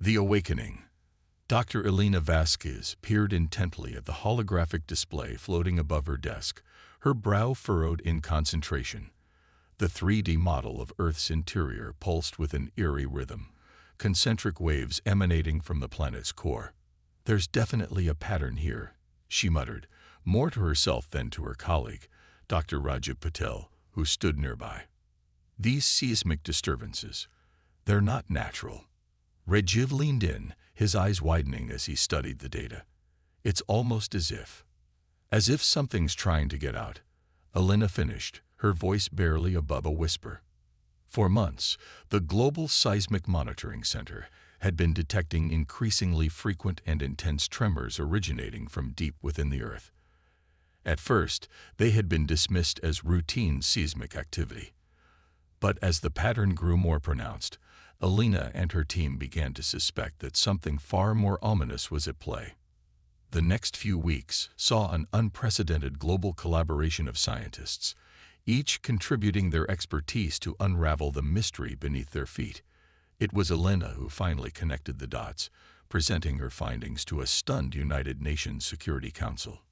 The Awakening. Dr. Elena Vasquez peered intently at the holographic display floating above her desk, her brow furrowed in concentration. The 3D model of Earth's interior pulsed with an eerie rhythm, concentric waves emanating from the planet's core. "There's definitely a pattern here," she muttered, more to herself than to her colleague, Dr. Rajiv Patel, who stood nearby. "These seismic disturbances, they're not natural." Rajiv leaned in, his eyes widening as he studied the data. "It's almost as if something's trying to get out," Elena finished, her voice barely above a whisper. For months, the Global Seismic Monitoring Center had been detecting increasingly frequent and intense tremors originating from deep within the Earth. At first, they had been dismissed as routine seismic activity. But as the pattern grew more pronounced, Elena and her team began to suspect that something far more ominous was at play. The next few weeks saw an unprecedented global collaboration of scientists, each contributing their expertise to unravel the mystery beneath their feet. It was Elena who finally connected the dots, presenting her findings to a stunned United Nations Security Council.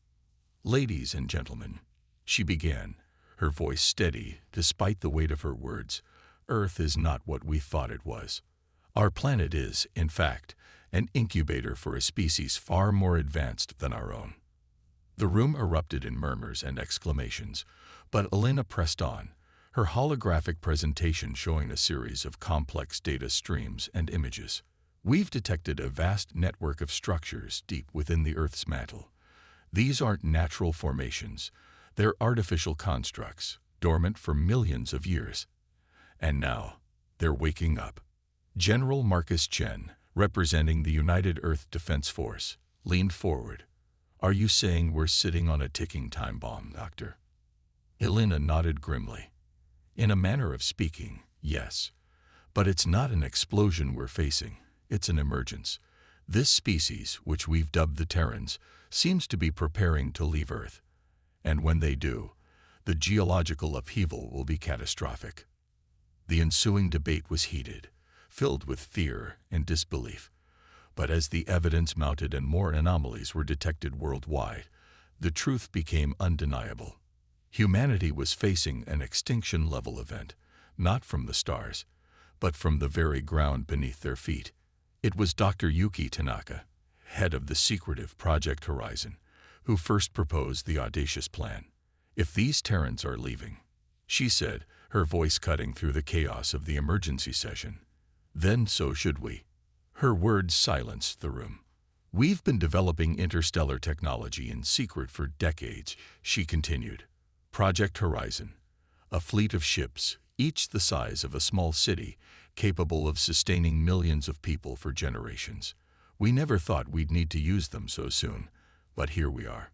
"Ladies and gentlemen," she began, her voice steady despite the weight of her words, "Earth is not what we thought it was. Our planet is, in fact, an incubator for a species far more advanced than our own." The room erupted in murmurs and exclamations, but Elena pressed on, her holographic presentation showing a series of complex data streams and images. "We've detected a vast network of structures deep within the Earth's mantle. These aren't natural formations, they're artificial constructs, dormant for millions of years. And now, they're waking up." General Marcus Chen, representing the United Earth Defense Force, leaned forward. "Are you saying we're sitting on a ticking time bomb, Doctor?" Elena nodded grimly. "In a manner of speaking, yes. But it's not an explosion we're facing, it's an emergence. This species, which we've dubbed the Terrans, seems to be preparing to leave Earth. And when they do, the geological upheaval will be catastrophic." The ensuing debate was heated, filled with fear and disbelief. But as the evidence mounted and more anomalies were detected worldwide, the truth became undeniable. Humanity was facing an extinction-level event, not from the stars, but from the very ground beneath their feet. It was Dr. Yuki Tanaka, head of the secretive Project Horizon, who first proposed the audacious plan. "If these Terrans are leaving," she said, her voice cutting through the chaos of the emergency session, "then so should we." Her words silenced the room. "We've been developing interstellar technology in secret for decades," she continued. "Project Horizon, a fleet of ships, each the size of a small city, capable of sustaining millions of people for generations. We never thought we'd need to use them so soon, but here we are."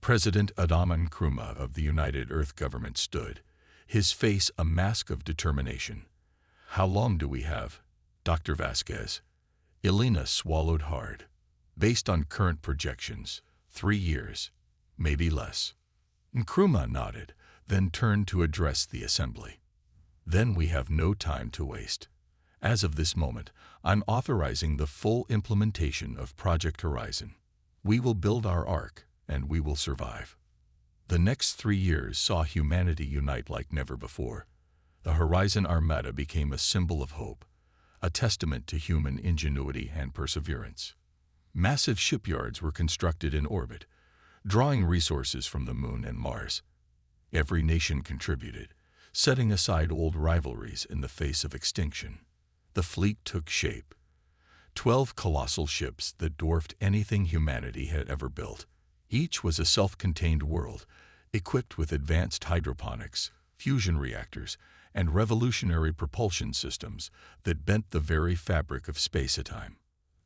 President Adama Nkrumah of the United Earth government stood, his face a mask of determination. "How long do we have, Dr. Vasquez?" Elena swallowed hard. "Based on current projections, 3 years, maybe less." Nkrumah nodded, then turned to address the assembly. "Then we have no time to waste. As of this moment, I'm authorizing the full implementation of Project Horizon. We will build our Ark, and we will survive." The next 3 years saw humanity unite like never before. The Horizon Armada became a symbol of hope, a testament to human ingenuity and perseverance. Massive shipyards were constructed in orbit, drawing resources from the Moon and Mars. Every nation contributed, setting aside old rivalries in the face of extinction. The fleet took shape. 12 colossal ships that dwarfed anything humanity had ever built. Each was a self-contained world, equipped with advanced hydroponics, fusion reactors, and revolutionary propulsion systems that bent the very fabric of space-time.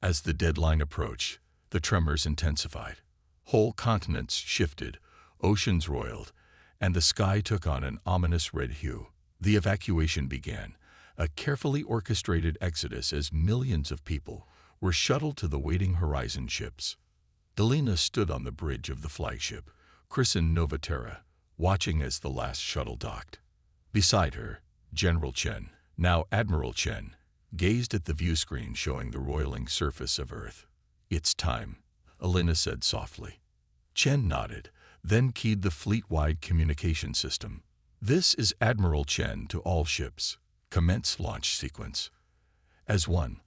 As the deadline approached, the tremors intensified. Whole continents shifted, oceans roiled, and the sky took on an ominous red hue. The evacuation began, a carefully orchestrated exodus as millions of people were shuttled to the waiting Horizon ships. Elena stood on the bridge of the flagship, christened Novaterra, watching as the last shuttle docked. Beside her, General Chen, now Admiral Chen, gazed at the view screen showing the roiling surface of Earth. "It's time," Elena said softly. Chen nodded, then keyed the fleet-wide communication system. "This is Admiral Chen to all ships. Commence launch sequence." As one,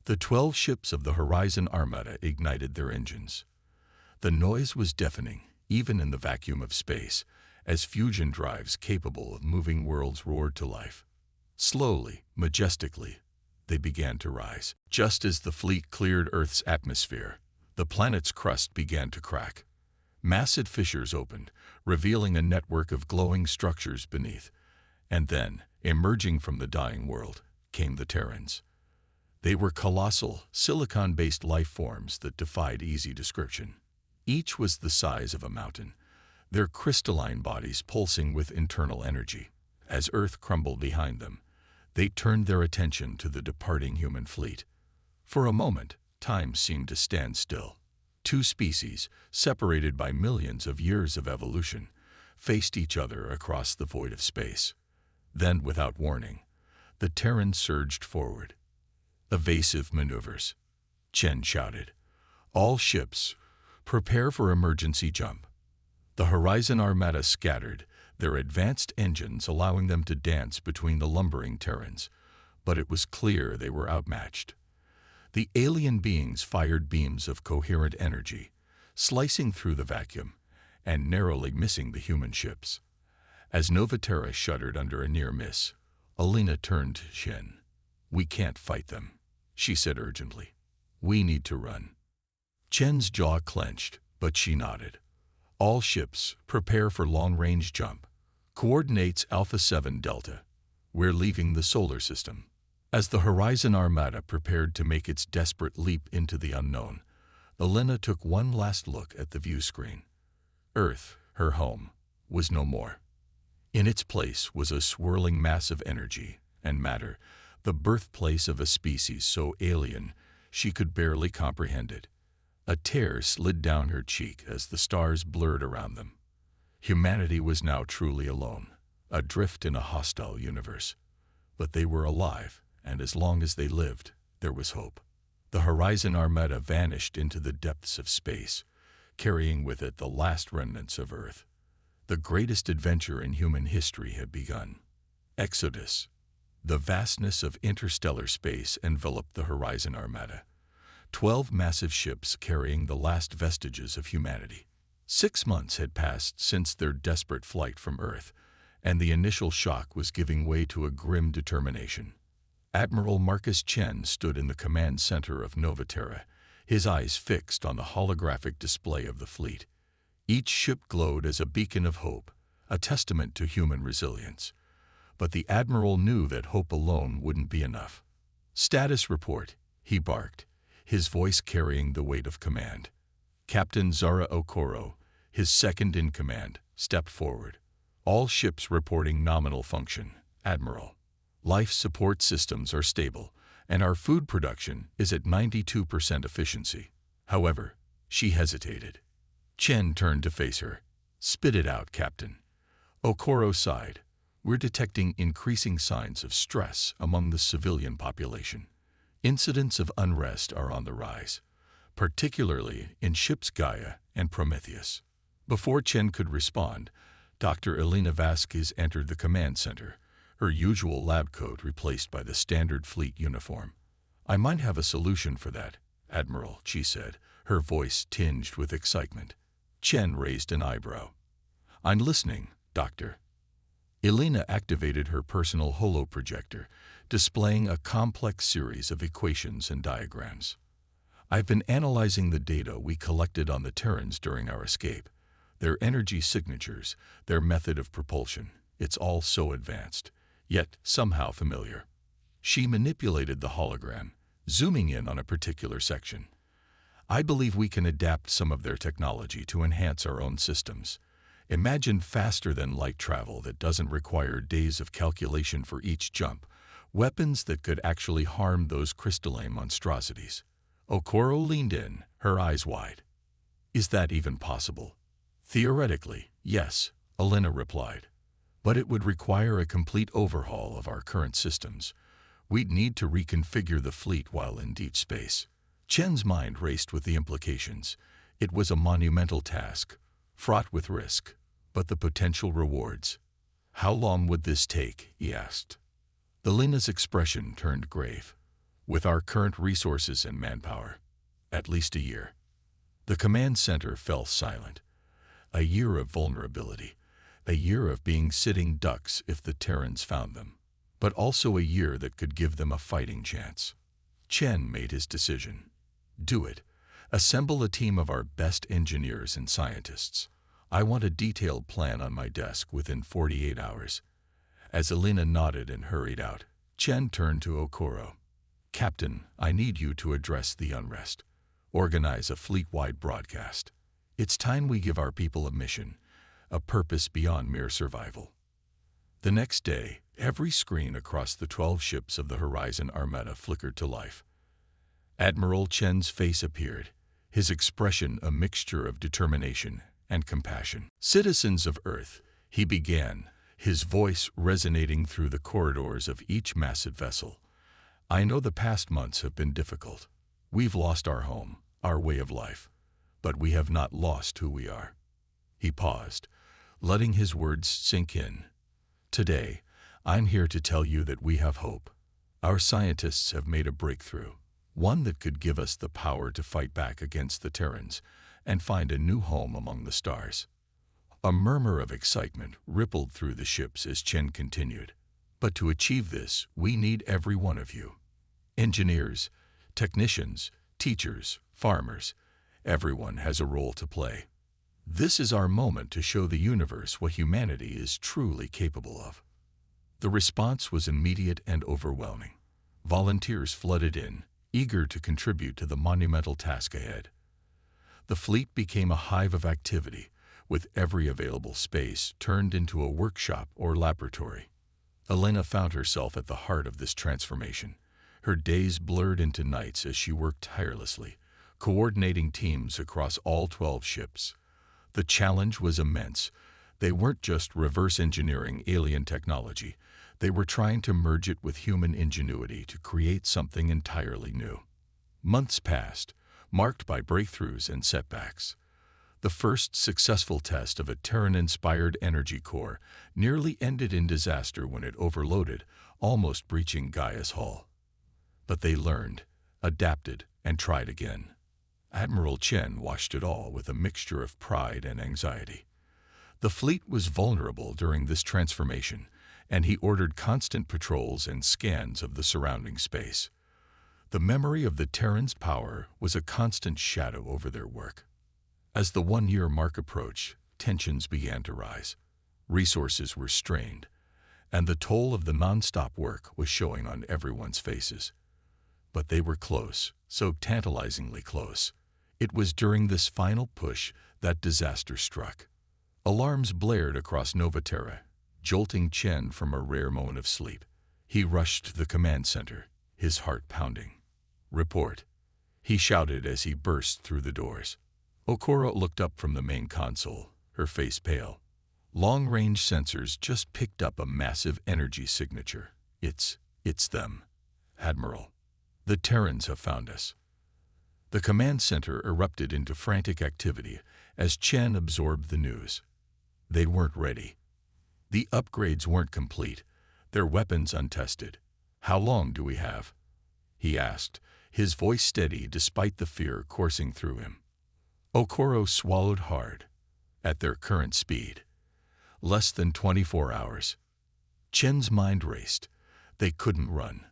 the 12 ships of the Horizon Armada ignited their engines. The noise was deafening, even in the vacuum of space, as fusion drives capable of moving worlds roared to life. Slowly, majestically, they began to rise. Just as the fleet cleared Earth's atmosphere, the planet's crust began to crack. Massive fissures opened, revealing a network of glowing structures beneath. And then, emerging from the dying world, came the Terrans. They were colossal, silicon-based life forms that defied easy description. Each was the size of a mountain, their crystalline bodies pulsing with internal energy. As Earth crumbled behind them, they turned their attention to the departing human fleet. For a moment, time seemed to stand still. Two species, separated by millions of years of evolution, faced each other across the void of space. Then, without warning, the Terrans surged forward. "Evasive maneuvers," Chen shouted. "All ships, prepare for emergency jump." The Horizon Armada scattered, their advanced engines allowing them to dance between the lumbering Terrans, but it was clear they were outmatched. The alien beings fired beams of coherent energy, slicing through the vacuum and narrowly missing the human ships. As Novaterra shuddered under a near miss, Elena turned to Chen. "We can't fight them," she said urgently. "We need to run." Chen's jaw clenched, but she nodded. "All ships, prepare for long-range jump. Coordinates Alpha 7 Delta. We're leaving the solar system." As the Horizon Armada prepared to make its desperate leap into the unknown, Elena took one last look at the view screen. Earth, her home, was no more. In its place was a swirling mass of energy and matter, the birthplace of a species so alien she could barely comprehend it. A tear slid down her cheek as the stars blurred around them. Humanity was now truly alone, adrift in a hostile universe. But they were alive, and as long as they lived, there was hope. The Horizon Armada vanished into the depths of space, carrying with it the last remnants of Earth. The greatest adventure in human history had begun. Exodus. The vastness of interstellar space enveloped the Horizon Armada. 12 massive ships carrying the last vestiges of humanity. 6 months had passed since their desperate flight from Earth, and the initial shock was giving way to a grim determination. Admiral Marcus Chen stood in the command center of Novaterra, his eyes fixed on the holographic display of the fleet. Each ship glowed as a beacon of hope, a testament to human resilience. But the Admiral knew that hope alone wouldn't be enough. "Status report," he barked, his voice carrying the weight of command. Captain Zara Okoro, his second-in-command, stepped forward. "All ships reporting nominal function, Admiral. Life support systems are stable, and our food production is at 92% efficiency." However, she hesitated. Chen turned to face her. "Spit it out, Captain." Okoro sighed. "We're detecting increasing signs of stress among the civilian population. Incidents of unrest are on the rise, particularly in ships Gaia and Prometheus." Before Chen could respond, Dr. Elena Vasquez entered the command center, her usual lab coat replaced by the standard fleet uniform. "I might have a solution for that, Admiral," she said, her voice tinged with excitement. Chen raised an eyebrow. "I'm listening, Doctor." Elena activated her personal holoprojector, displaying a complex series of equations and diagrams. "I've been analyzing the data we collected on the Terrans during our escape. Their energy signatures, their method of propulsion, it's all so advanced, yet somehow familiar." She manipulated the hologram, zooming in on a particular section. "I believe we can adapt some of their technology to enhance our own systems. Imagine faster-than-light travel that doesn't require days of calculation for each jump, weapons that could actually harm those crystalline monstrosities." Okoro leaned in, her eyes wide. "Is that even possible?" "Theoretically, yes," Elena replied. "But it would require a complete overhaul of our current systems. We'd need to reconfigure the fleet while in deep space. Chen's mind raced with the implications. It was a monumental task, fraught with risk, but the potential rewards. How long would this take? He asked. Alina's expression turned grave. With our current resources and manpower, at least a year. The command center fell silent. A year of vulnerability. A year of being sitting ducks if the Terrans found them. But also a year that could give them a fighting chance. Chen made his decision. Do it. Assemble a team of our best engineers and scientists. I want a detailed plan on my desk within 48 hours. As Alina nodded and hurried out, Chen turned to Okoro. Captain, I need you to address the unrest. Organize a fleet-wide broadcast. It's time we give our people a mission, a purpose beyond mere survival. The next day, every screen across the 12 ships of the Horizon Armada flickered to life. Admiral Chen's face appeared, his expression a mixture of determination and compassion. Citizens of Earth, he began, his voice resonating through the corridors of each massive vessel. I know the past months have been difficult. We've lost our home, our way of life, but we have not lost who we are. He paused, letting his words sink in. Today, I'm here to tell you that we have hope. Our scientists have made a breakthrough, one that could give us the power to fight back against the Terrans and find a new home among the stars. A murmur of excitement rippled through the ships as Chen continued. But to achieve this, we need every one of you. Engineers, technicians, teachers, farmers, everyone has a role to play. This is our moment to show the universe what humanity is truly capable of. The response was immediate and overwhelming. Volunteers flooded in, eager to contribute to the monumental task ahead. The fleet became a hive of activity, with every available space turned into a workshop or laboratory. Alina found herself at the heart of this transformation. Her days blurred into nights as she worked tirelessly, coordinating teams across all 12 ships. The challenge was immense. They weren't just reverse engineering alien technology. They were trying to merge it with human ingenuity to create something entirely new. Months passed, marked by breakthroughs and setbacks. The first successful test of a Terran-inspired energy core nearly ended in disaster when it overloaded, almost breaching Gaia's hull. But they learned, adapted, and tried again. Admiral Chen watched it all with a mixture of pride and anxiety. The fleet was vulnerable during this transformation, and he ordered constant patrols and scans of the surrounding space. The memory of the Terrans' power was a constant shadow over their work. As the one-year mark approached, tensions began to rise. Resources were strained, and the toll of the non-stop work was showing on everyone's faces. But they were close, so tantalizingly close. It was during this final push that disaster struck. Alarms blared across Nova Terra, jolting Chen from a rare moment of sleep. He rushed to the command center, his heart pounding. "Report," he shouted as he burst through the doors. Okoro looked up from the main console, her face pale. Long-range sensors just picked up a massive energy signature. It's them. Admiral. The Terrans have found us. The command center erupted into frantic activity as Chen absorbed the news. They weren't ready. The upgrades weren't complete, their weapons untested. "How long do we have?" he asked, his voice steady despite the fear coursing through him. Okoro swallowed hard. At their current speed, less than 24 hours. Chen's mind raced. They couldn't run.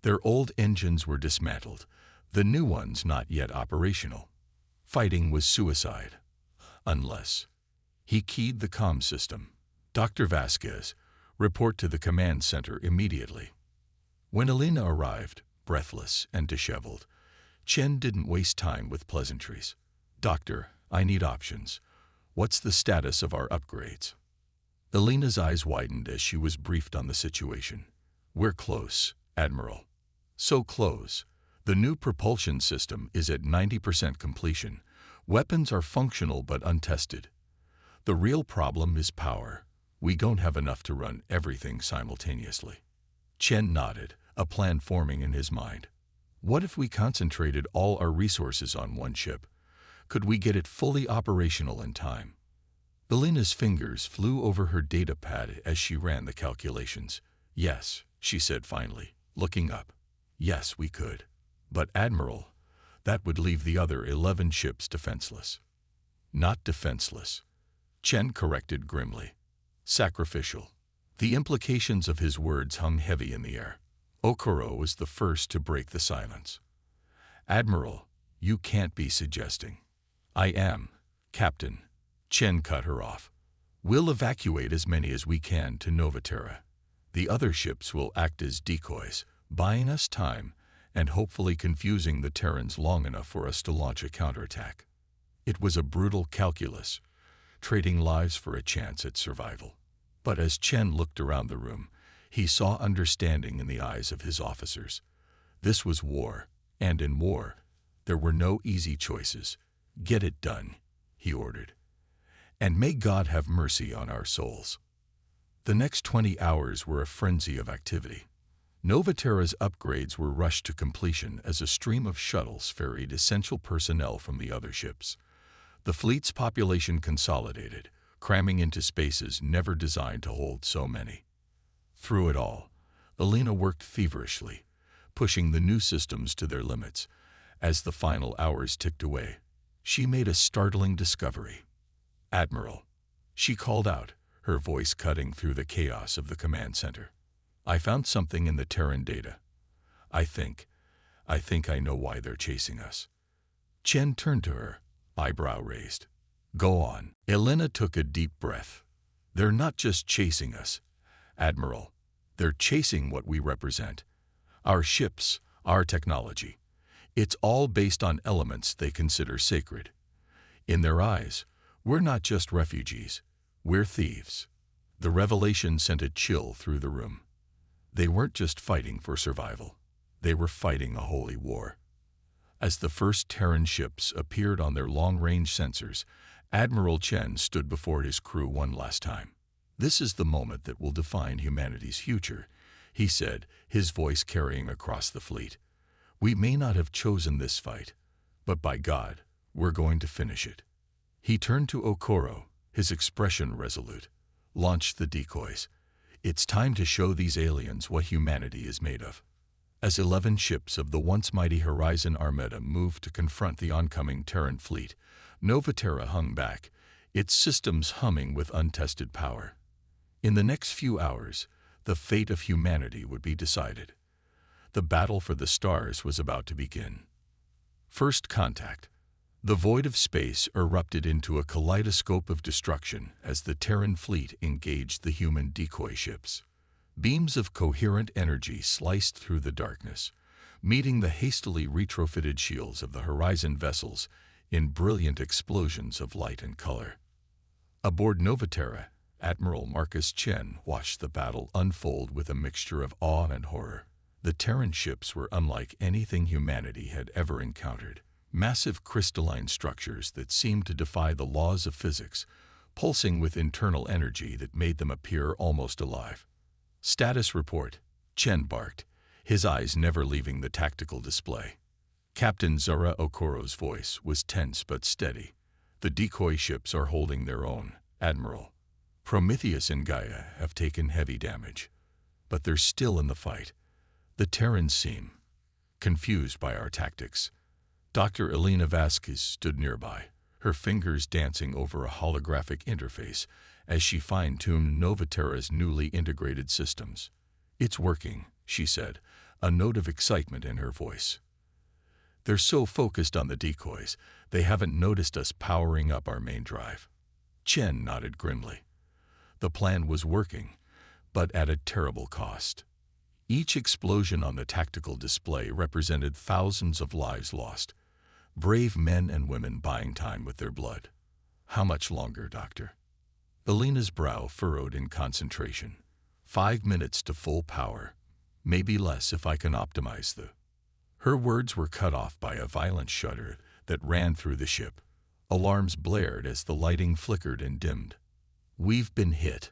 Their old engines were dismantled, the new ones not yet operational. Fighting was suicide. Unless. He keyed the comm system. "Dr. Vasquez, report to the command center immediately." When Alina arrived, breathless and disheveled, Chen didn't waste time with pleasantries. "Doctor, I need options. What's the status of our upgrades?" Alina's eyes widened as she was briefed on the situation. "We're close, Admiral." "So close. The new propulsion system is at 90% completion. Weapons are functional but untested. The real problem is power. We don't have enough to run everything simultaneously." Chen nodded, a plan forming in his mind. What if we concentrated all our resources on one ship? Could we get it fully operational in time? Belena's fingers flew over her data pad as she ran the calculations. Yes, she said finally, looking up. Yes, we could. But Admiral, that would leave the other 11 ships defenseless. Not defenseless, Chen corrected grimly. Sacrificial. The implications of his words hung heavy in the air. Okoro was the first to break the silence. Admiral, you can't be suggesting. I am, Captain. Chen cut her off. We'll evacuate as many as we can to Novaterra. The other ships will act as decoys, buying us time and hopefully confusing the Terrans long enough for us to launch a counterattack. It was a brutal calculus, trading lives for a chance at survival. But as Chen looked around the room, he saw understanding in the eyes of his officers. This was war, and in war, there were no easy choices. Get it done, he ordered. And may God have mercy on our souls. The next 20 hours were a frenzy of activity. Novaterra's upgrades were rushed to completion as a stream of shuttles ferried essential personnel from the other ships. The fleet's population consolidated, cramming into spaces never designed to hold so many. Through it all, Elena worked feverishly, pushing the new systems to their limits. As the final hours ticked away, she made a startling discovery. Admiral, she called out, her voice cutting through the chaos of the command center. I found something in the Terran data. I think I know why they're chasing us. Chen turned to her, eyebrow raised. Go on. Elena took a deep breath. They're not just chasing us, Admiral. They're chasing what we represent. Our ships, our technology. It's all based on elements they consider sacred. In their eyes, we're not just refugees. We're thieves. The revelation sent a chill through the room. They weren't just fighting for survival. They were fighting a holy war. As the first Terran ships appeared on their long-range sensors, Admiral Chen stood before his crew one last time. This is the moment that will define humanity's future, he said, his voice carrying across the fleet. We may not have chosen this fight, but by God, we're going to finish it. He turned to Okoro, his expression resolute. Launch the decoys. It's time to show these aliens what humanity is made of. As 11 ships of the once mighty Horizon Armada moved to confront the oncoming Terran fleet, Novaterra hung back, its systems humming with untested power. In the next few hours, the fate of humanity would be decided. The battle for the stars was about to begin. First contact. The void of space erupted into a kaleidoscope of destruction as the Terran fleet engaged the human decoy ships. Beams of coherent energy sliced through the darkness, meeting the hastily retrofitted shields of the Horizon vessels in brilliant explosions of light and color. Aboard Novaterra, Admiral Marcus Chen watched the battle unfold with a mixture of awe and horror. The Terran ships were unlike anything humanity had ever encountered. Massive crystalline structures that seemed to defy the laws of physics, pulsing with internal energy that made them appear almost alive. Status report, Chen barked, his eyes never leaving the tactical display. Captain Zara Okoro's voice was tense but steady. The decoy ships are holding their own, Admiral. Prometheus and Gaia have taken heavy damage, but they're still in the fight. The Terrans seem confused by our tactics. Dr. Elena Vasquez stood nearby, her fingers dancing over a holographic interface as she fine-tuned Novaterra's newly integrated systems. It's working, she said, a note of excitement in her voice. They're so focused on the decoys, they haven't noticed us powering up our main drive. Chen nodded grimly. The plan was working, but at a terrible cost. Each explosion on the tactical display represented thousands of lives lost. Brave men and women buying time with their blood. How much longer, Doctor? Elena's brow furrowed in concentration. 5 minutes to full power. Maybe less if I can optimize the... Her words were cut off by a violent shudder that ran through the ship. Alarms blared as the lighting flickered and dimmed. We've been hit,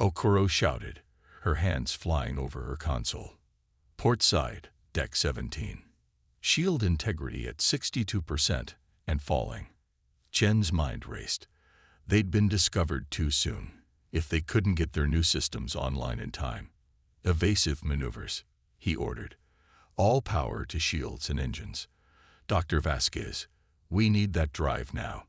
Okoro shouted, her hands flying over her console. Port side, deck 17. Shield integrity at 62% and falling. Chen's mind raced. They'd been discovered too soon. If they couldn't get their new systems online in time. Evasive maneuvers, he ordered. All power to shields and engines. Dr. Vasquez, we need that drive now.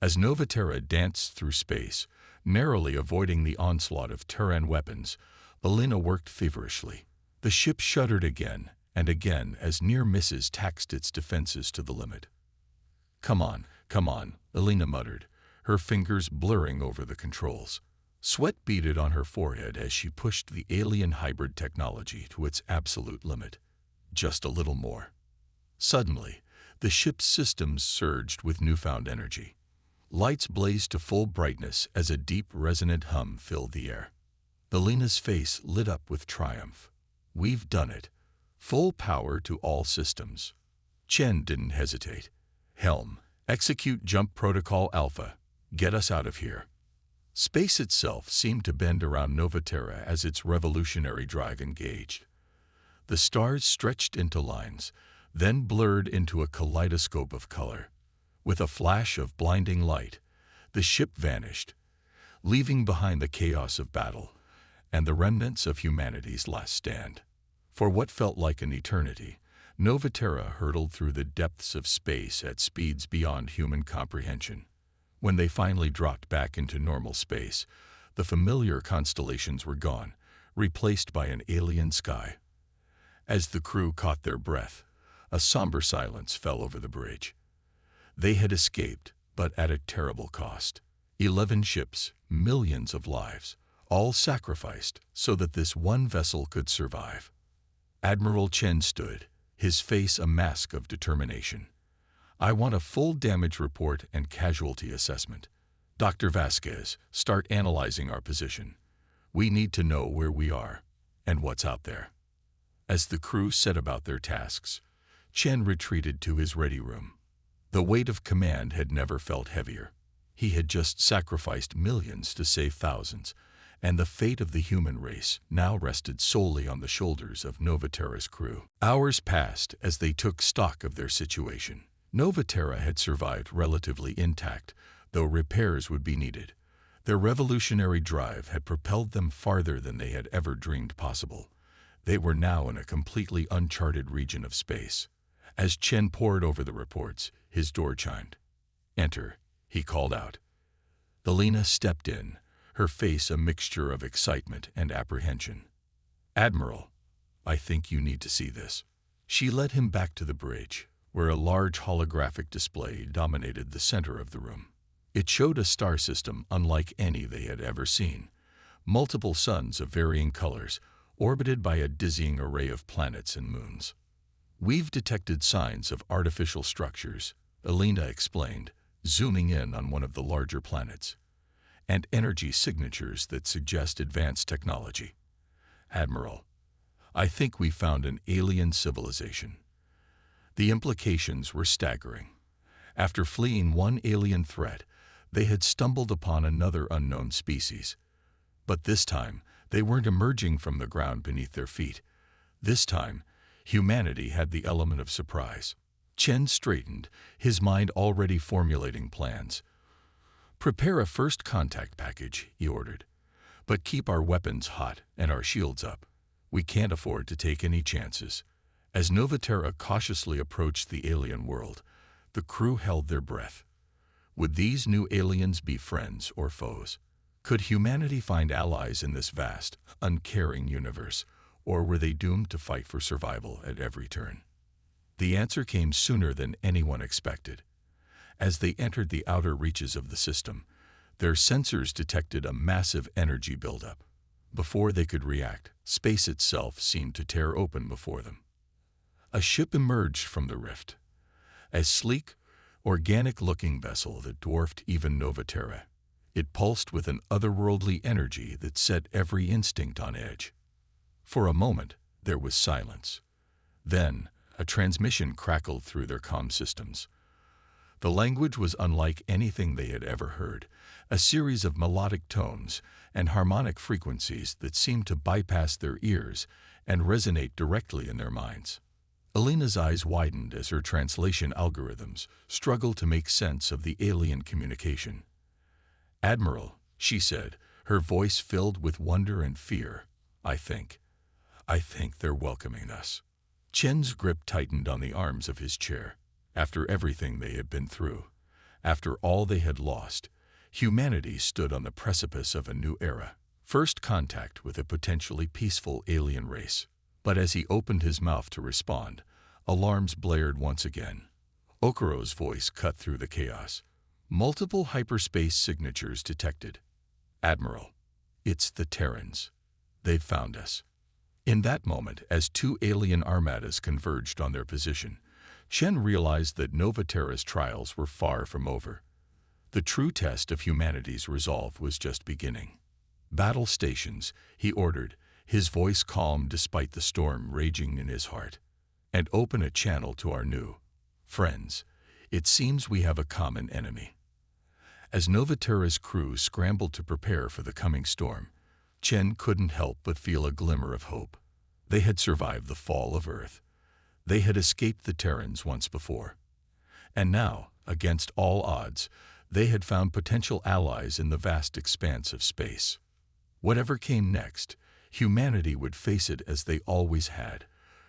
As Novaterra danced through space, narrowly avoiding the onslaught of Terran weapons, Elena worked feverishly. The ship shuddered again and again as near misses taxed its defenses to the limit. Come on, Elena muttered, her fingers blurring over the controls. Sweat beaded on her forehead as she pushed the alien hybrid technology to its absolute limit. Just a little more. Suddenly, the ship's systems surged with newfound energy. Lights blazed to full brightness as a deep, resonant hum filled the air. Elena's face lit up with triumph. We've done it. Full power to all systems. Chen didn't hesitate. Helm, execute Jump Protocol Alpha. Get us out of here. Space itself seemed to bend around Novaterra as its revolutionary drive engaged. The stars stretched into lines, then blurred into a kaleidoscope of color. With a flash of blinding light, the ship vanished, leaving behind the chaos of battle and the remnants of humanity's last stand. For what felt like an eternity, Novaterra hurtled through the depths of space at speeds beyond human comprehension. When they finally dropped back into normal space, the familiar constellations were gone, replaced by an alien sky. As the crew caught their breath, a somber silence fell over the bridge. They had escaped, but at a terrible cost. 11 ships, millions of lives, all sacrificed so that this one vessel could survive. Admiral Chen stood, his face a mask of determination. I want a full damage report and casualty assessment. Dr. Vasquez, start analyzing our position. We need to know where we are and what's out there. As the crew set about their tasks, Chen retreated to his ready room. The weight of command had never felt heavier. He had just sacrificed millions to save thousands, and the fate of the human race now rested solely on the shoulders of Novaterra's crew. Hours passed as they took stock of their situation. Novaterra had survived relatively intact, though repairs would be needed. Their revolutionary drive had propelled them farther than they had ever dreamed possible. They were now in a completely uncharted region of space. As Chen pored over the reports, his door chimed. Enter, he called out. Elena stepped in, her face a mixture of excitement and apprehension. Admiral, I think you need to see this. She led him back to the bridge, where a large holographic display dominated the center of the room. It showed a star system unlike any they had ever seen. Multiple suns of varying colors, orbited by a dizzying array of planets and moons. We've detected signs of artificial structures, Elena explained, zooming in on one of the larger planets, and energy signatures that suggest advanced technology. Admiral, I think we found an alien civilization. The implications were staggering. After fleeing one alien threat, they had stumbled upon another unknown species. But this time, they weren't emerging from the ground beneath their feet. This time, humanity had the element of surprise. Chen straightened, his mind already formulating plans. Prepare a first contact package, he ordered. But keep our weapons hot and our shields up. We can't afford to take any chances. As Novaterra cautiously approached the alien world, the crew held their breath. Would these new aliens be friends or foes? Could humanity find allies in this vast, uncaring universe, or were they doomed to fight for survival at every turn? The answer came sooner than anyone expected. As they entered the outer reaches of the system, their sensors detected a massive energy buildup. Before they could react, space itself seemed to tear open before them. A ship emerged from the rift, a sleek, organic-looking vessel that dwarfed even Novaterra. It pulsed with an otherworldly energy that set every instinct on edge. For a moment, there was silence. Then, a transmission crackled through their comm systems. The language was unlike anything they had ever heard, a series of melodic tones and harmonic frequencies that seemed to bypass their ears and resonate directly in their minds. Alina's eyes widened as her translation algorithms struggled to make sense of the alien communication. "Admiral," she said, her voice filled with wonder and fear, I think they're welcoming us." Chen's grip tightened on the arms of his chair. After everything they had been through, after all they had lost, humanity stood on the precipice of a new era. First contact with a potentially peaceful alien race. But as he opened his mouth to respond, alarms blared once again. Okuro's voice cut through the chaos. "Multiple hyperspace signatures detected. Admiral, it's the Terrans. They've found us." In that moment, as two alien armadas converged on their position, Chen realized that Nova Terra's trials were far from over. The true test of humanity's resolve was just beginning. "Battle stations," he ordered, his voice calm despite the storm raging in his heart. "And open a channel to our new friends. It seems we have a common enemy." As Nova Terra's crew scrambled to prepare for the coming storm, Chen couldn't help but feel a glimmer of hope. They had survived the fall of Earth. They had escaped the Terrans once before. And now, against all odds, they had found potential allies in the vast expanse of space. Whatever came next, humanity would face it as they always had,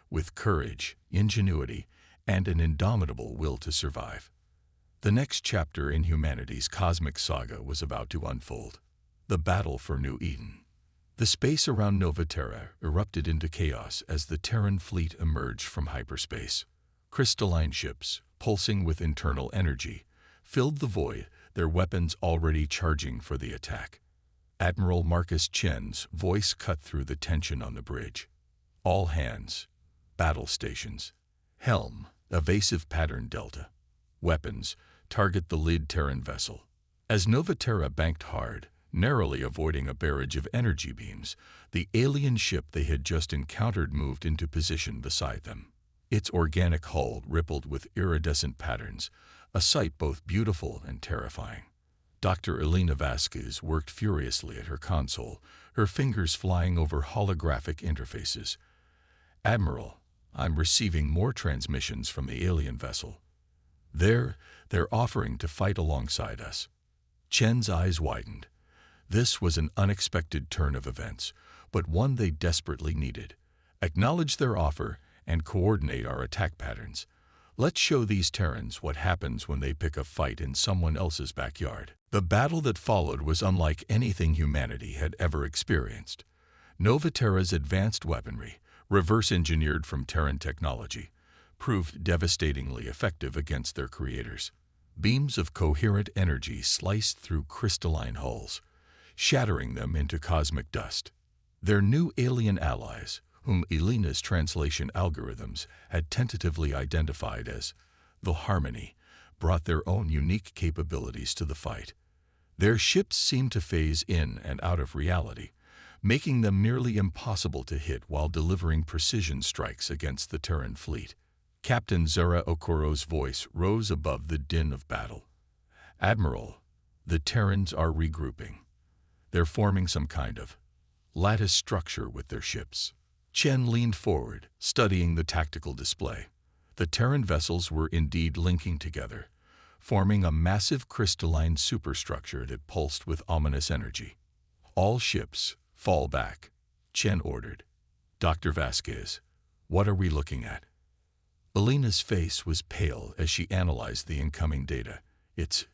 with courage, ingenuity, and an indomitable will to survive. The next chapter in humanity's cosmic saga was about to unfold. The battle for New Eden. The space around Nova Terra erupted into chaos as the Terran fleet emerged from hyperspace. Crystalline ships, pulsing with internal energy, filled the void, their weapons already charging for the attack. Admiral Marcus Chen's voice cut through the tension on the bridge. "All hands. Battle stations. Helm, evasive pattern delta. Weapons, target the lead Terran vessel." As Nova Terra banked hard, narrowly avoiding a barrage of energy beams, the alien ship they had just encountered moved into position beside them. Its organic hull rippled with iridescent patterns, a sight both beautiful and terrifying. Dr. Elena Vasquez worked furiously at her console, her fingers flying over holographic interfaces. "Admiral, I'm receiving more transmissions from the alien vessel. They're offering to fight alongside us." Chen's eyes widened. This was an unexpected turn of events, but one they desperately needed. "Acknowledge their offer and coordinate our attack patterns. Let's show these Terrans what happens when they pick a fight in someone else's backyard." The battle that followed was unlike anything humanity had ever experienced. Nova Terra's advanced weaponry, reverse-engineered from Terran technology, proved devastatingly effective against their creators. Beams of coherent energy sliced through crystalline hulls, shattering them into cosmic dust. Their new alien allies, whom Elena's translation algorithms had tentatively identified as the Harmony, brought their own unique capabilities to the fight. Their ships seemed to phase in and out of reality, making them nearly impossible to hit while delivering precision strikes against the Terran fleet. Captain Zara Okuro's voice rose above the din of battle. "Admiral, the Terrans are regrouping. They're forming some kind of lattice structure with their ships." Chen leaned forward, studying the tactical display. The Terran vessels were indeed linking together, forming a massive crystalline superstructure that pulsed with ominous energy. "All ships, fall back," Chen ordered. "Dr. Vasquez, what are we looking at?" Elena's face was pale as she analyzed the incoming data. It's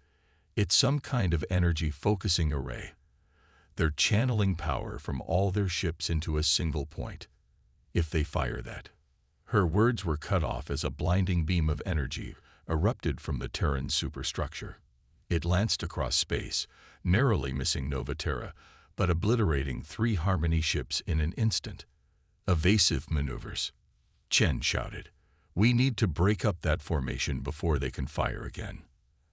some kind of energy focusing array. They're channeling power from all their ships into a single point. If they fire that..." Her words were cut off as a blinding beam of energy erupted from the Terran superstructure. It lanced across space, narrowly missing Nova Terra, but obliterating 3 Harmony ships in an instant. "Evasive maneuvers," Chen shouted. "We need to break up that formation before they can fire again."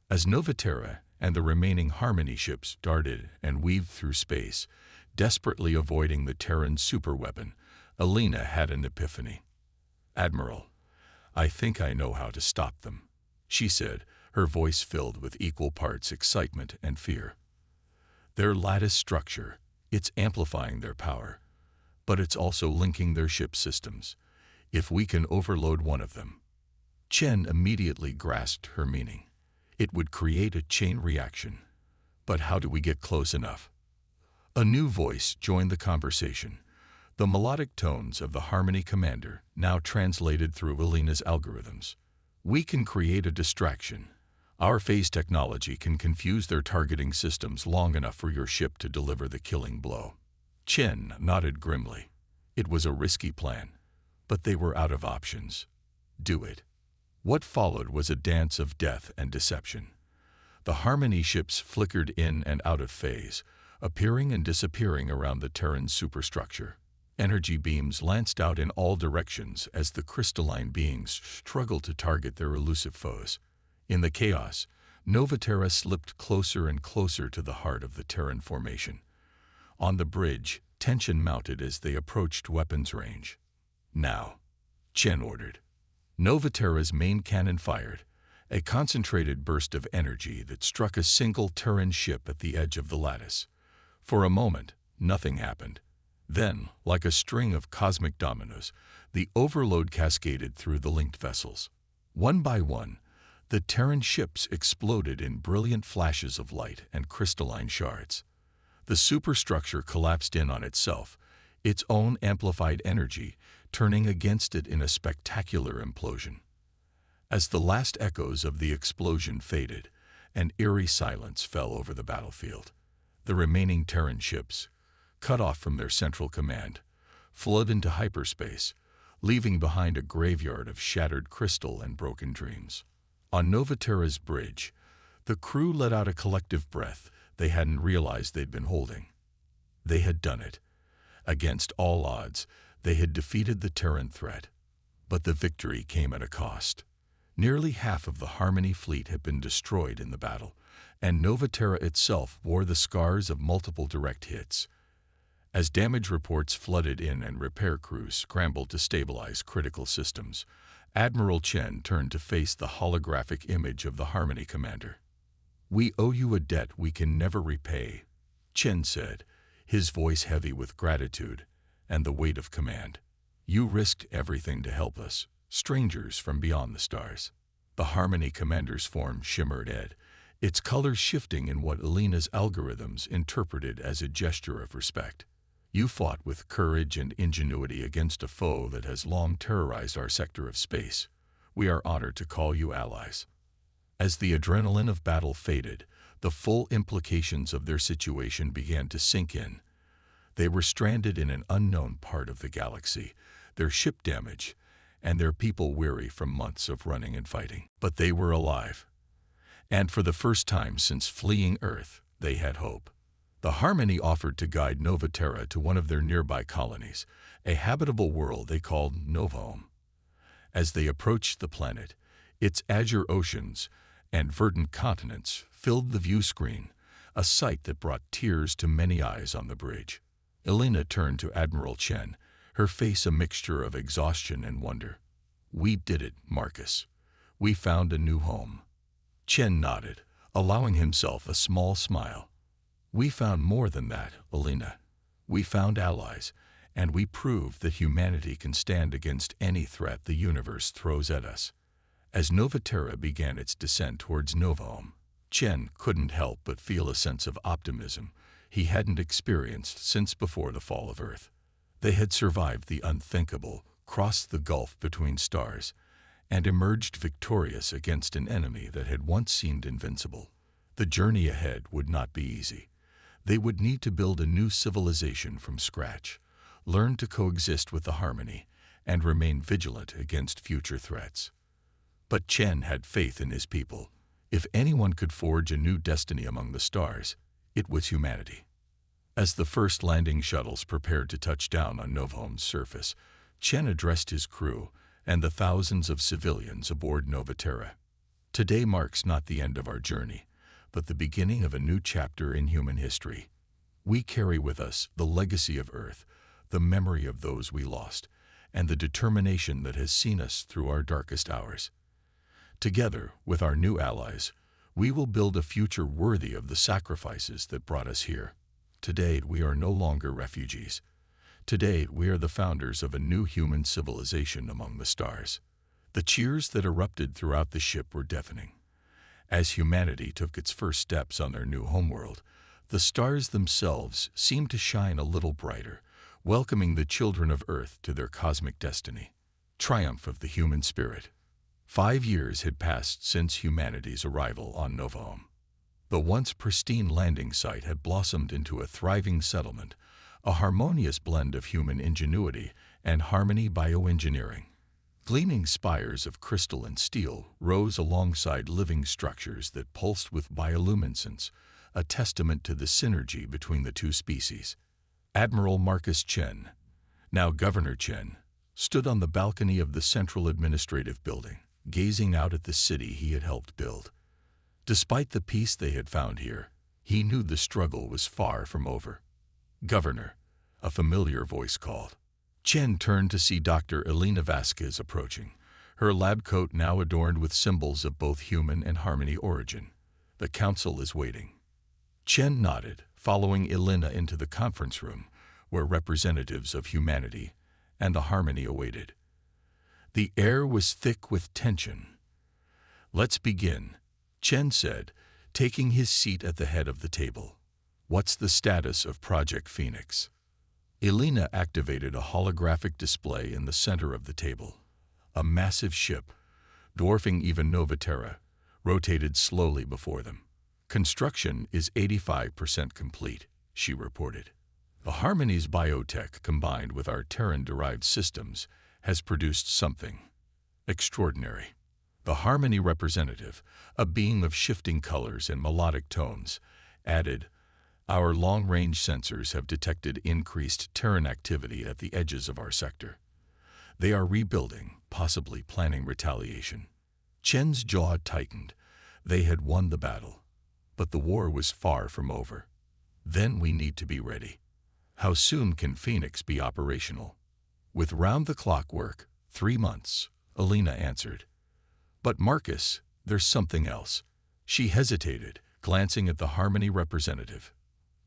As Nova Terra and the remaining Harmony ships darted and weaved through space, desperately avoiding the Terran superweapon, Elena had an epiphany. "Admiral, I think I know how to stop them," she said, her voice filled with equal parts excitement and fear. "Their lattice structure, it's amplifying their power. but it's also linking their ship systems. If we can overload one of them. Chen immediately grasped her meaning. It would create a chain reaction. But how do we get close enough? A new voice joined the conversation. The melodic tones of the Harmony Commander, now translated through Alina's algorithms. We can create a distraction. Our phase technology can confuse their targeting systems long enough for your ship to deliver the killing blow. Chen nodded grimly. It was a risky plan, but they were out of options. Do it. What followed was a dance of death and deception. The Harmony ships flickered in and out of phase, appearing and disappearing around the Terran superstructure. Energy beams lanced out in all directions as the crystalline beings struggled to target their elusive foes. In the chaos, Novaterra slipped closer and closer to the heart of the Terran formation. On the bridge, tension mounted as they approached weapons range. Now, Chen ordered. Novaterra's main cannon fired, a concentrated burst of energy that struck a single Terran ship at the edge of the lattice. For a moment, nothing happened. Then, like a string of cosmic dominoes, the overload cascaded through the linked vessels. One by one, the Terran ships exploded in brilliant flashes of light and crystalline shards. The superstructure collapsed in on itself, its own amplified energy turning against it in a spectacular implosion. As the last echoes of the explosion faded, an eerie silence fell over the battlefield. The remaining Terran ships, cut off from their central command, fled into hyperspace, leaving behind a graveyard of shattered crystal and broken dreams. On Novaterra's bridge, the crew let out a collective breath they hadn't realized they'd been holding. They had done it. Against all odds, they had defeated the Terran threat. But the victory came at a cost. Nearly half of the Harmony fleet had been destroyed in the battle, and Novaterra itself bore the scars of multiple direct hits. As damage reports flooded in and repair crews scrambled to stabilize critical systems, Admiral Chen turned to face the holographic image of the Harmony Commander. "We owe you a debt we can never repay," Chen said, his voice heavy with gratitude and the weight of command. "You risked everything to help us, strangers from beyond the stars." The Harmony Commander's form shimmered red, its colors shifting in what Alina's algorithms interpreted as a gesture of respect. "You fought with courage and ingenuity against a foe that has long terrorized our sector of space. We are honored to call you allies." As the adrenaline of battle faded, the full implications of their situation began to sink in. They were stranded in an unknown part of the galaxy, their ship damaged, and their people weary from months of running and fighting. But they were alive. And for the first time since fleeing Earth, they had hope. The Harmony offered to guide Novaterra to one of their nearby colonies, a habitable world they called Novahome. As they approached the planet, its azure oceans and verdant continents filled the view screen, a sight that brought tears to many eyes on the bridge. Alina turned to Admiral Chen, her face a mixture of exhaustion and wonder. "We did it, Marcus. We found a new home." Chen nodded, allowing himself a small smile. "We found more than that, Alina. We found allies, and we proved that humanity can stand against any threat the universe throws at us." As Novaterra began its descent towards Novahome, Chen couldn't help but feel a sense of optimism he hadn't experienced since before the fall of Earth. They had survived the unthinkable, crossed the gulf between stars, and emerged victorious against an enemy that had once seemed invincible. The journey ahead would not be easy. They would need to build a new civilization from scratch, learn to coexist with the Harmony, and remain vigilant against future threats. But Chen had faith in his people. If anyone could forge a new destiny among the stars, it was humanity. As the first landing shuttles prepared to touch down on Novahome's surface, Chen addressed his crew and the thousands of civilians aboard Novaterra. "Today marks not the end of our journey, but the beginning of a new chapter in human history. We carry with us the legacy of Earth, the memory of those we lost, and the determination that has seen us through our darkest hours. Together, with our new allies, we will build a future worthy of the sacrifices that brought us here. Today, we are no longer refugees. Today, we are the founders of a new human civilization among the stars. The cheers that erupted throughout the ship were deafening. As humanity took its first steps on their new homeworld, the stars themselves seemed to shine a little brighter, welcoming the children of Earth to their cosmic destiny. Triumph of the human spirit. 5 years had passed since humanity's arrival on Novaum. The once pristine landing site had blossomed into a thriving settlement, a harmonious blend of human ingenuity and harmony bioengineering. Gleaming spires of crystal and steel rose alongside living structures that pulsed with bioluminescence, a testament to the synergy between the two species. Admiral Marcus Chen, now Governor Chen, stood on the balcony of the Central Administrative Building, gazing out at the city he had helped build. Despite the peace they had found here, he knew the struggle was far from over. "Governor," a familiar voice called. Chen turned to see Dr. Elena Vasquez approaching, her lab coat now adorned with symbols of both human and harmony origin. "The council is waiting." Chen nodded, following Elena into the conference room, where representatives of humanity and the harmony awaited. The air was thick with tension. "Let's begin," Chen said, taking his seat at the head of the table. "What's the status of Project Phoenix?" Elena activated a holographic display in the center of the table. A massive ship, dwarfing even Novaterra, rotated slowly before them. "Construction is 85% complete," she reported. "The Harmony's biotech combined with our Terran-derived systems has produced something extraordinary." The Harmony representative, a being of shifting colors and melodic tones, added, "Our long-range sensors have detected increased Terran activity at the edges of our sector. They are rebuilding, possibly planning retaliation." Chen's jaw tightened. They had won the battle, but the war was far from over. "Then we need to be ready. How soon can Phoenix be operational?" "With round-the-clock work, 3 months," Elena answered. "But Marcus, there's something else." She hesitated, glancing at the Harmony representative.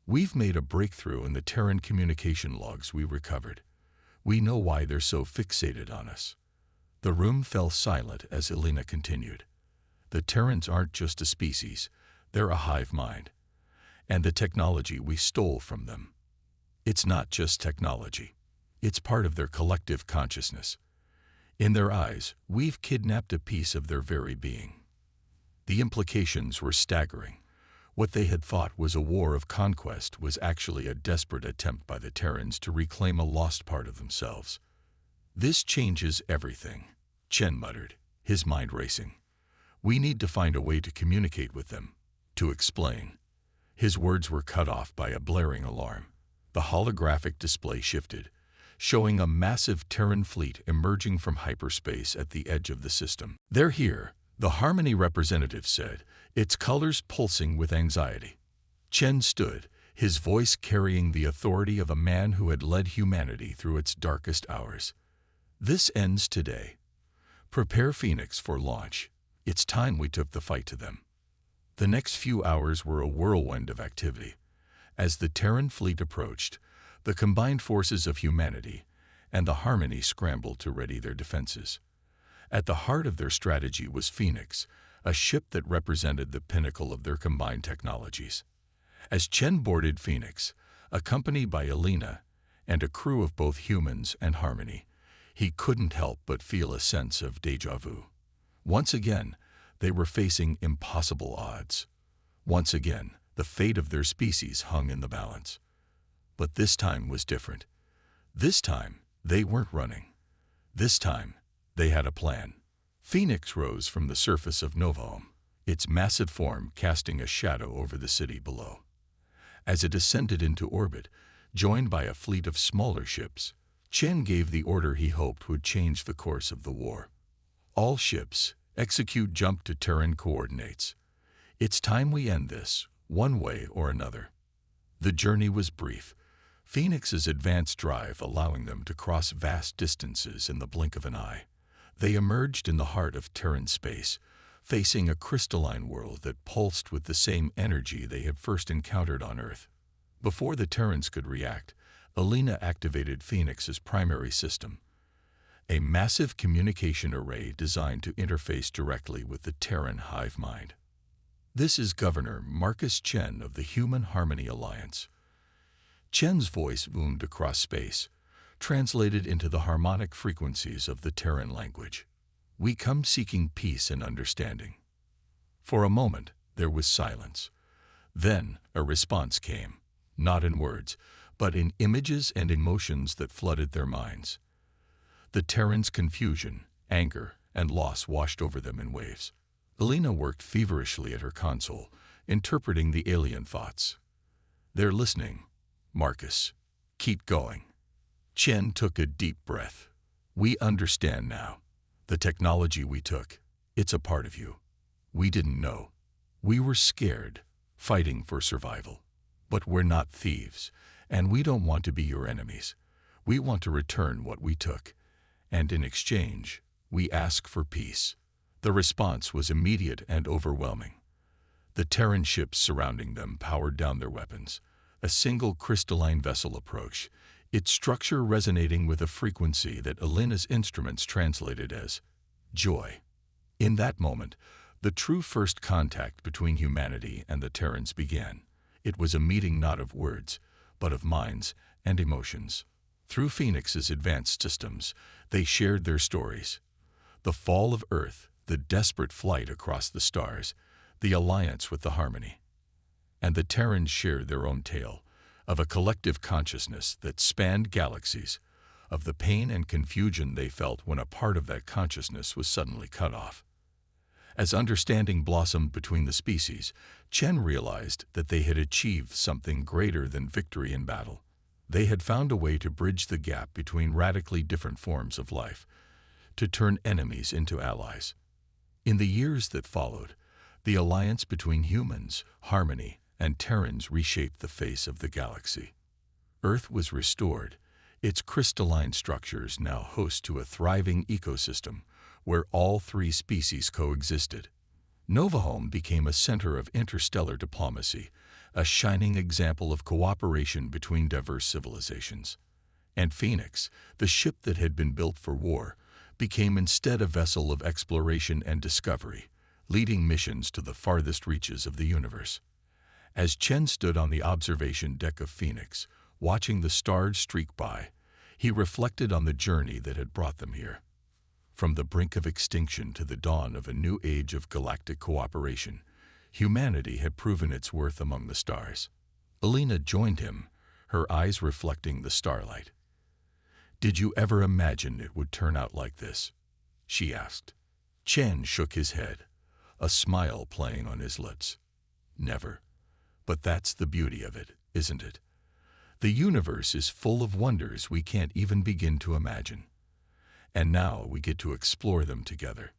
"We've made a breakthrough in the Terran communication logs we recovered. We know why they're so fixated on us." The room fell silent as Elena continued. "The Terrans aren't just a species, they're a hive mind. And the technology we stole from them. It's not just technology. It's part of their collective consciousness. In their eyes, we've kidnapped a piece of their very being." The implications were staggering. What they had thought was a war of conquest was actually a desperate attempt by the Terrans to reclaim a lost part of themselves. "This changes everything," Chen muttered, his mind racing. "We need to find a way to communicate with them, to explain." His words were cut off by a blaring alarm. The holographic display shifted, showing a massive Terran fleet emerging from hyperspace at the edge of the system. "They're here," the Harmony representative said, its colors pulsing with anxiety. Chen stood, his voice carrying the authority of a man who had led humanity through its darkest hours. "This ends today. Prepare Phoenix for launch. It's time we took the fight to them." The next few hours were a whirlwind of activity. As the Terran fleet approached, the combined forces of humanity and the Harmony scrambled to ready their defenses. At the heart of their strategy was Phoenix, a ship that represented the pinnacle of their combined technologies. As Chen boarded Phoenix, accompanied by Elena and a crew of both humans and Harmony, he couldn't help but feel a sense of déjà vu. Once again, they were facing impossible odds. Once again, the fate of their species hung in the balance. But this time was different. This time, they weren't running. This time, they had a plan. Phoenix rose from the surface of Novaum, its massive form casting a shadow over the city below. As it ascended into orbit, joined by a fleet of smaller ships, Chen gave the order he hoped would change the course of the war. "All ships, execute jump to Terran coordinates. It's time we end this, one way or another." The journey was brief, Phoenix's advanced drive allowing them to cross vast distances in the blink of an eye. They emerged in the heart of Terran space, facing a crystalline world that pulsed with the same energy they had first encountered on Earth. Before the Terrans could react, Alina activated Phoenix's primary system, a massive communication array designed to interface directly with the Terran hive mind. This is Governor Marcus Chen of the Human Harmony Alliance. Chen's voice boomed across space, translated into the harmonic frequencies of the Terran language. We come seeking peace and understanding. For a moment, there was silence. Then, a response came, not in words, but in images and emotions that flooded their minds. The Terrans' confusion, anger, and loss washed over them in waves. Alina worked feverishly at her console, interpreting the alien thoughts. They're listening, Marcus. Keep going. Chen took a deep breath. We understand now. The technology we took, it's a part of you. We didn't know. We were scared, fighting for survival. But we're not thieves, and we don't want to be your enemies. We want to return what we took. And in exchange, we ask for peace. The response was immediate and overwhelming. The Terran ships surrounding them powered down their weapons. A single crystalline vessel approached, its structure resonating with a frequency that Alina's instruments translated as joy. In that moment, the true first contact between humanity and the Terrans began. It was a meeting not of words, but of minds and emotions. Through Phoenix's advanced systems, they shared their stories. The fall of Earth, the desperate flight across the stars, the alliance with the Harmony. And the Terrans shared their own tale, of a collective consciousness that spanned galaxies, of the pain and confusion they felt when a part of that consciousness was suddenly cut off. As understanding blossomed between the species, Chen realized that they had achieved something greater than victory in battle. They had found a way to bridge the gap between radically different forms of life, to turn enemies into allies. In the years that followed, the alliance between humans, Harmony, and Terrans reshaped the face of the galaxy. Earth was restored, its crystalline structures now host to a thriving ecosystem where all three species coexisted. Novahome became a center of interstellar diplomacy, a shining example of cooperation between diverse civilizations. And Phoenix, the ship that had been built for war, became instead a vessel of exploration and discovery, leading missions to the farthest reaches of the universe. As Chen stood on the observation deck of Phoenix, watching the stars streak by, he reflected on the journey that had brought them here. From the brink of extinction to the dawn of a new age of galactic cooperation, humanity had proven its worth among the stars. Alina joined him, her eyes reflecting the starlight. "Did you ever imagine it would turn out like this?" she asked. Chen shook his head, a smile playing on his lips. "Never. But that's the beauty of it, isn't it? The universe is full of wonders we can't even begin to imagine. And now we get to explore them together."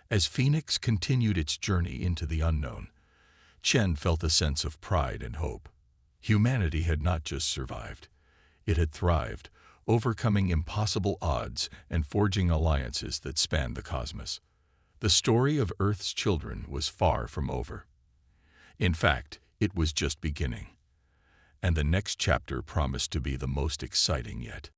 As Phoenix continued its journey into the unknown, Chen felt a sense of pride and hope. Humanity had not just survived. It had thrived, overcoming impossible odds and forging alliances that spanned the cosmos. The story of Earth's children was far from over. In fact, it was just beginning. And the next chapter promised to be the most exciting yet.